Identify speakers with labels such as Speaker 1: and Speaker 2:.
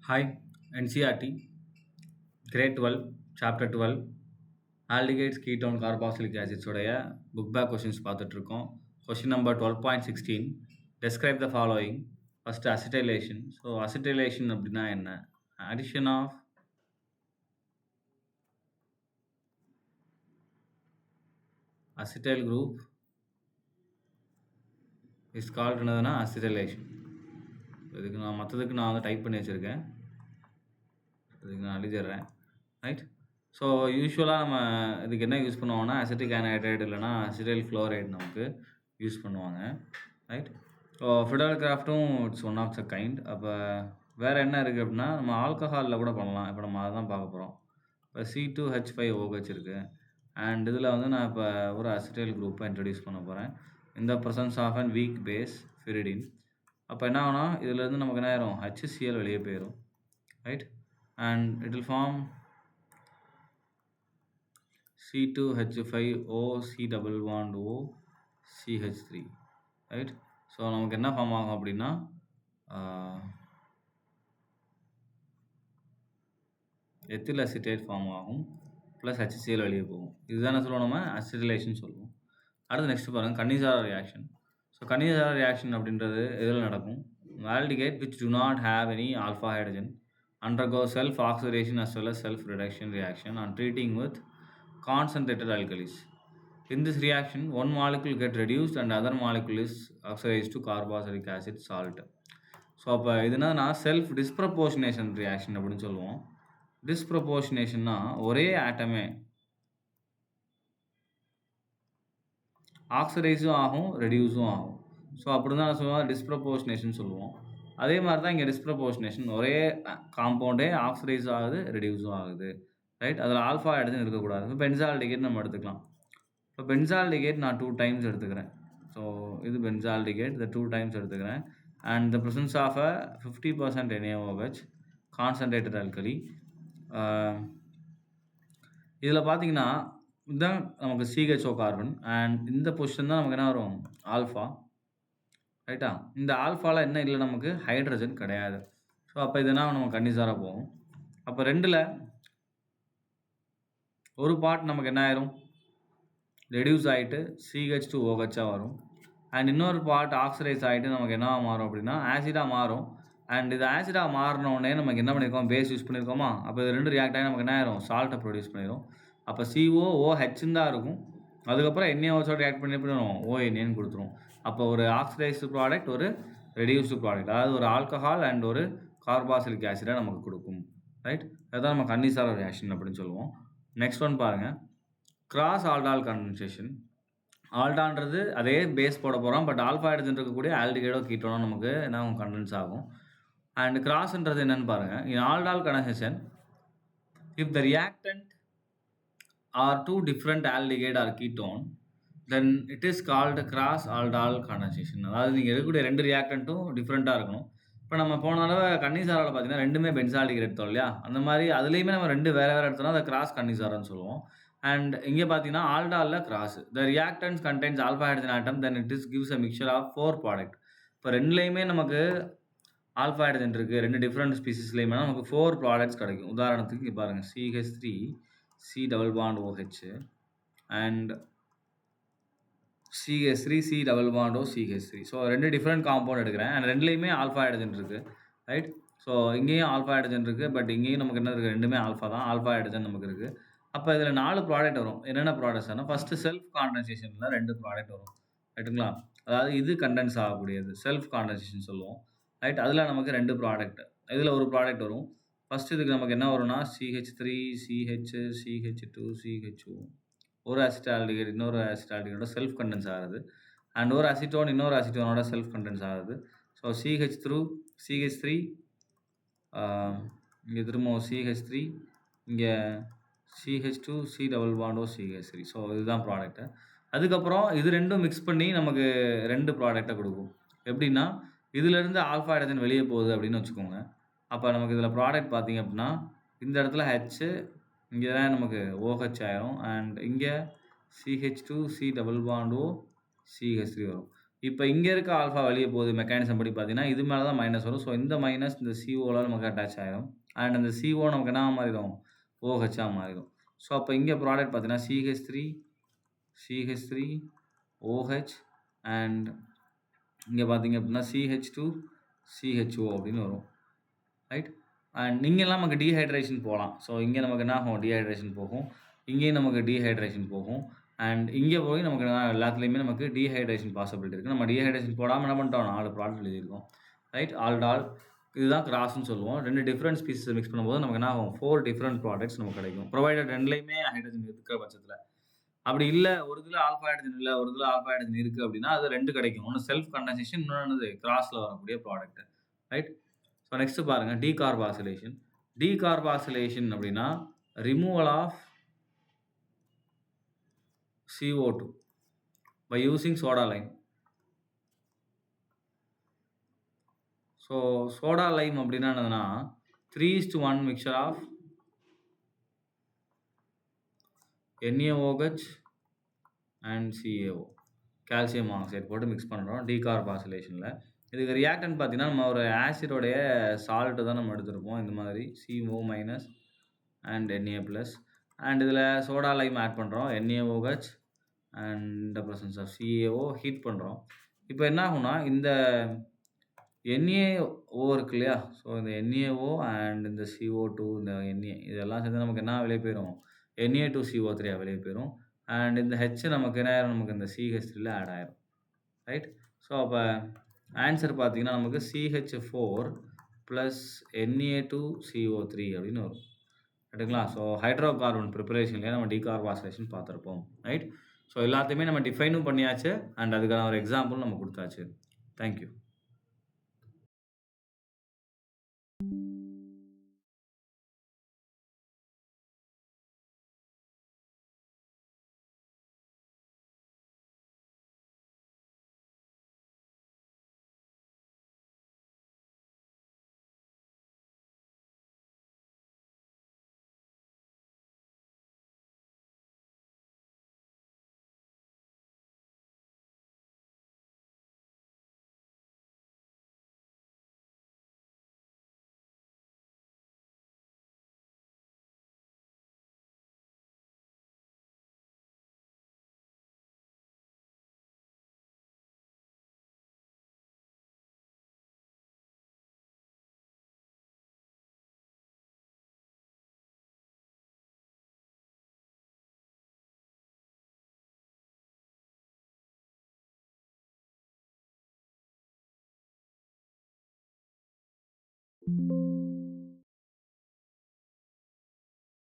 Speaker 1: Hi, NCRT, Grade 12, Chapter 12, Aldehydes, Ketone, Carboxylic acids உடைய book back questions பார்த்துட்டு இருக்கோம். Question number 12.16. Describe the following. First, acetylation. So, acetylation அப்படின்னா என்ன? Addition of acetyl group is called என்னதுன்னா acetylation. இதுக்கு நான் மற்றதுக்கு நான் வந்து டைப் பண்ணி வச்சுருக்கேன். இதுக்கு நான் எழுதிடுறேன். ரைட். ஸோ யூஸ்வலாக நம்ம இதுக்கு என்ன யூஸ் பண்ணுவாங்கன்னா அசிட்டிக் ஆன்ஹைட்ரைடு இல்லைனா அசிடைல் குளோரைடு நமக்கு யூஸ் பண்ணுவாங்க. ரைட். ஸோ ஃபிடல் கிராஃப்ட்டும் it's one of the kind. அப்போ வேறு என்ன இருக்குது அப்படின்னா நம்ம ஆல்கஹாலில் கூட பண்ணலாம். இப்போ நம்ம அதை தான் பார்க்க போகிறோம். இப்போ C2H5OH இருக்குது. அண்ட் இதில் வந்து நான் இப்போ ஒரு அசிடைல் குரூப்பை இன்ட்ரடியூஸ் பண்ண போகிறேன். இந்த presence of and weak base pyridine. அப்போ என்ன ஆகுனா இதுலேருந்து நமக்கு என்ன ஆயிரும், HCl வெளியே போயிடும். Right. And it will form C2H5O C double bond O CH3. Right. So நமக்கு என்ன ஃபார்ம் ஆகும் அப்படின்னா எத்தில் அசிட்டேட் ஃபார்ம் ஆகும் ப்ளஸ் HCl வெளியே போகும். இதுதானே சொல்லுவோம் நம்ம அசிடைலேஷன் சொல்லுவோம். அடுத்து நெக்ஸ்ட் பாருங்கள் கன்னிசாரா ரியாக்ஷன். ஸோ கன்னிசாரா ரியாக்ஷன் அப்படின்றது எதில் நடக்கும்? Aldehyde which do not have any alpha hydrogen undergo self oxidation as well as self reduction reaction on treating with concentrated alkalis. In this reaction, one molecule get reduced and other molecule is oxidized to carboxylic acid salt. So அப்போ இதுனா self டிஸ்ப்ரப்போர்ஷனேஷன் reaction அப்படின்னு சொல்லுவோம். டிஸ்ப்ரப்போர்ஷனேஷன்னா ஒரே ஆட்டமே ஆக்சிடைஸும் ஆகும் ரெடியூஸும் ஆகும். So அப்படி தான் சொல்லுவோம் டிஸ்ப்ரப்போர்ஷனேஷன் சொல்லுவோம். அதே மாதிரி தான் இங்கே டிஸ்ப்ரப்போர்ஷனேஷன் ஒரே காம்பவுண்டே ஆக்சிடைஸும் ஆகுது ரெடியூஸும் ஆகுது. ரைட். அதில் ஆல்ஃபா ஹைட்ரஜன் இருக்கக்கூடாது. இப்போ பென்சால்டிகேட் நம்ம எடுத்துக்கலாம். இப்போ பென்சால்டிகேட் நான் 2 டைம்ஸ் எடுத்துக்கிறேன். ஸோ இது பென்சால்டிகேட் இதை 2 டைம்ஸ் எடுத்துக்கிறேன். And the presence of a 50% NaOH concentrated alkali. இதில் பார்த்தீங்கன்னா இதுதான் நமக்கு CHO கார்பன் அண்ட் இந்த பொசிஷன் தான் நமக்கு என்ன வரும், ஆல்ஃபா. ரைட்டா. இந்த ஆல்ஃபாவில் என்ன இல்லை, நமக்கு ஹைட்ரஜன் கிடையாது. ஸோ அப்போ இதுனா நம்ம கன்னிசாராக போகும். அப்போ ரெண்டில் ஒரு பார்ட் நமக்கு என்ன ஆயிரும், ரெடியூஸ் ஆகிட்டு CH2OH வரும். அண்ட் இன்னொரு பார்ட் ஆக்சிடைஸ் ஆகிட்டு நமக்கு என்ன மாறும் அப்படின்னா ஆசிடாக மாறும். அண்ட் இது ஆசிடாக மாறினோடனே நமக்கு என்ன பண்ணியிருக்கோம், பேஸ் யூஸ் பண்ணியிருக்கோமா. அப்போ இது ரெண்டு ரியாக்ட் ஆகி நமக்கு என்ன ஆயிரும், சால்ட்டை ப்ரொடியூஸ் பண்ணிடும். அப்போ COOHன்னு தான் இருக்கும். அதுக்கப்புறம் NaOHோட ரியாக்ட் பண்ணி பண்ணிடும் ONAன்னு கொடுத்துரும். அப்போ ஒரு ஆக்சிடைஸ்டு ப்ராடக்ட் ஒரு ரெடியூஸ்டு ப்ராடக்ட், அதாவது ஒரு ஆல்கஹால் அண்ட் ஒரு கார்பாக்சிலிக் ஆசிடை நமக்கு கொடுக்கும். ரைட். அதுதான் நம்ம கன்னிசாரா ரியாக்ஷன் அப்படின்னு சொல்லுவோம். நெக்ஸ்ட் ஒன் பாருங்கள், கிராஸ் ஆல்டால் கண்டென்சேஷன். ஆல்டான்றது அதே பேஸ் போட போகிறோம், பட் ஆல்ஃபா ஹைட்ரஜன் இருக்கக்கூடிய ஆல்டிகைடோ கீட்டோனோ நமக்கு என்ன கண்டென்ஸ் ஆகும். அண்ட் கிராஸ்ன்றது என்னன்னு பாருங்கள். In aldol condensation if the reactant are 2 different aldehyde or ketone then it is called cross aldol condensation. அதாவது நீங்கள் இருக்கக்கூடிய 2 ரியாக்டன்ட்டும் டிஃப்ரெண்ட்டாக இருக்கணும். இப்போ நம்ம போன தடவை கன்னிசாராவில் பார்த்தீங்கன்னா ரெண்டுமே பென்சால்டிகைட் எடுத்தோம் இல்லையா, அந்த மாதிரி அதுலேயுமே நம்ம 2 வேறு வேறு எடுத்தோம்னா அதை கிராஸ் கன்னிசாரான்னு சொல்லுவோம். அண்ட் இங்கே பார்த்தீங்கன்னா ஆல்டாலில் cross the reactants condense alpha hydrogen atom then it is gives a mixture of 4 product. இப்போ ரெண்டுலேயுமே நமக்கு ஆல்ஃபா ஹைட்ரஜன் இருக்குது, 2 டிஃப்ரெண்ட் ஸ்பீசிஸ்லேயுமே நமக்கு 4 ப்ராடக்ட்ஸ் கிடைக்கும். உதாரணத்துக்கு இங்கே பாருங்கள், CH3 C double bond OH and CH3 C double bond O CH3. So 2 different compound எடுக்கிறேன் அண்ட் ரெண்டுலேயுமே ஆல்ஃபா ஹைட்ரஜன் இருக்குது. ரைட். ஸோ இங்கேயும் ஆல்ஃபா ஹைட்ரஜன் இருக்குது, பட் இங்கேயும் நமக்கு என்ன இருக்குது, ரெண்டுமே ஆல்ஃபா தான், ஆல்ஃபா ஹைட்ரஜன் நமக்கு இருக்குது. அப்போ இதில் 4 ப்ராடக்ட் வரும். என்னென்ன ப்ராடக்ட்ஸ்னா ஃபஸ்ட்டு செல்ஃப் காண்டென்சேஷனில் 2 ப்ராடக்ட் வரும். ரைட்டுங்களா. அதாவது இது கண்டென்ஸ் ஆகக்கூடியது செல்ஃப் காண்டென்சேஷன் சொல்லுவோம். ரைட். அதில் நமக்கு 2 ப்ராடக்ட், இதில் ஒரு ப்ராடக்ட் வரும். ஃபஸ்ட்டு இதுக்கு நமக்கு என்ன வரும்னா CH3 CH CH2 CHO ஒரு அசிட்டால்டிகைட் இன்னொரு அசிட்டால்டிகைடோட செல்ஃப் கண்டென்ஸ் ஆகுது. அண்ட் ஒரு அசிட்டோன் இன்னொரு அசிட்டோனோட செல்ஃப் கண்டென்ஸ் ஆகுது. ஸோ CH3 இங்கே திரும்ப CH3 இங்கே CH2 C double bond O CH3. So இதுதான் ப்ராடக்ட்டு. அதுக்கப்புறம் இது ரெண்டும் மிக்ஸ் பண்ணி நமக்கு 2 ப்ராடக்டை கொடுக்கும். எப்படின்னா இதிலேருந்து ஆல்ஃபா ஹைட்ரஜன் வெளியே போகுது அப்படின்னு வச்சுக்கோங்க. அப்போ நமக்கு இதில் ப்ராடக்ட் பார்த்திங்க அப்படின்னா இந்த இடத்துல H, இங்கே தான் நமக்கு OH ஆயிரும். அண்ட் இங்கே CH2 C double bond O CH3 வரும். இப்ப இங்க இருக்க ஆல்ஃபா வெளிய போகுது மெக்கானிசம் படி பார்த்தீங்கன்னா, இது மேல தான் மைனஸ் வரும். ஸோ இந்த மைனஸ் இந்த COல நமக்கு அட்டாச் ஆயிரும். அண்ட் அந்த CO நமக்கு என்னவா மாறிரும்? OHஆ மாறிரும். ஸோ அப்ப இங்க ப்ராடக்ட் பார்த்தீங்கன்னா, CH3 OH அண்ட் இங்க பார்த்தீங்க அப்படின்னா, CH2 CHO அப்படின்னு வரும். ரைட்? அண்ட் இங்கலாம் நமக்கு டீஹைட்ரேஷன் போலாம். ஸோ இங்க நமக்கு என்ன ஆகும்? டீஹைட்ரேஷன் போகும். இங்கேயும் நமக்கு டீஹைட்ரேஷன் போகும். அண்ட் இங்க போய் நமக்கு எல்லாத்துலயுமே நமக்கு டீஹைட்ரேஷன் பாசிபிலிட்டி இருக்கு. நம்ம டீஹைட்ரேஷன் போடாம என்ன பண்ணிட்டோம்? 4 ப்ராடக்ட் எழுதியிருக்கோம். ரைட்? ஆல் இதுதான் கிராஸ்ன்னு சொல்லுவோம். 2 டிஃபரண்ட் ஸ்பீஷிஸ மிக்ஸ் பண்ணும்போது நமக்கு என்ன ஆகும்? 4 டிஃபரண்ட் ப்ராடக்ட்ஸ் நமக்கு கிடைக்கும். புரொவைடட் 2லயுமே ஹைட்ரஜன் இருக்கிற பட்சத்தில. அப்படி இல்ல, ஒரு இதுல ஆல்ஃபா ஹைட்ரஜன் இல்ல, ஒரு இதுல ஆல்ஃபா ஹைட்ரஜன் இருக்கு அப்படின்னா, அது 2 கிடைக்கும். ஒண்ணு செல்ஃப் கண்டன்சேஷன், இன்னொன்னு என்னது? கிராஸ்ல வரக்கூடிய ப்ராடக்ட். ரைட்? ஸோ நெக்ஸ்ட் பாருங்க டீகார்பாக்சிலேஷன். டீகார்பாக்சிலேஷன் அப்படின்னா, removal of CO2 by using soda lime. So soda lime அப்படின்னா என்னதுன்னா, 3:1 mixture of NaOH and CaO. Calcium oxide போட்டு மிக்ஸ் பண்ணுறோம் டீகார்பாக்சிலேஷனில். இதுக்கு ரியாக்டன்ட் பார்த்தீங்கன்னா, நம்ம ஒரு ஆசிடோடைய சால்ட்டு தான் நம்ம எடுத்திருப்போம். இந்த மாதிரி CO- அண்ட் Na+. அண்ட் இதில் சோடா லைம் ஆட் பண்ணுறோம். NaOH and the presence of CaO heat பண்ணுறோம். இப்போ என்ன ஆகும்னா, இந்த NaO இருக்கு இல்லையா? ஸோ இந்த NaO அண்ட் இந்த CO2 இந்த Na இதெல்லாம் சேர்ந்து நமக்கு என்ன வெளிய போயிரும்? Na2CO3 வெளிய போயிரும். அண்ட் இந்த H நமக்கு என்ன ஆயிரும்? நமக்கு இந்த CH3ல ஆட் ஆயிரும். ரைட்? ஸோ அப்ப ஆன்சர் பார்த்தீங்கன்னா, நமக்கு CH4 பிளஸ் Na2CO3 அப்படின்னு வரும். ரைட்டுங்களா? ஸோ ஹைட்ரோ கார்பன் பிரிப்பரேஷன்லயே நம்ம டீகார்பாக்சிலேஷன் பார்த்திருப்போம். ரைட்? ஸோ எல்லாத்தையுமே நம்ம டிஃபைனும் பண்ணியாச்சு. அண்ட் அதுக்கான ஒரு எக்ஸாம்பிள் நம்ம குடுத்தாச்சு. Thank you.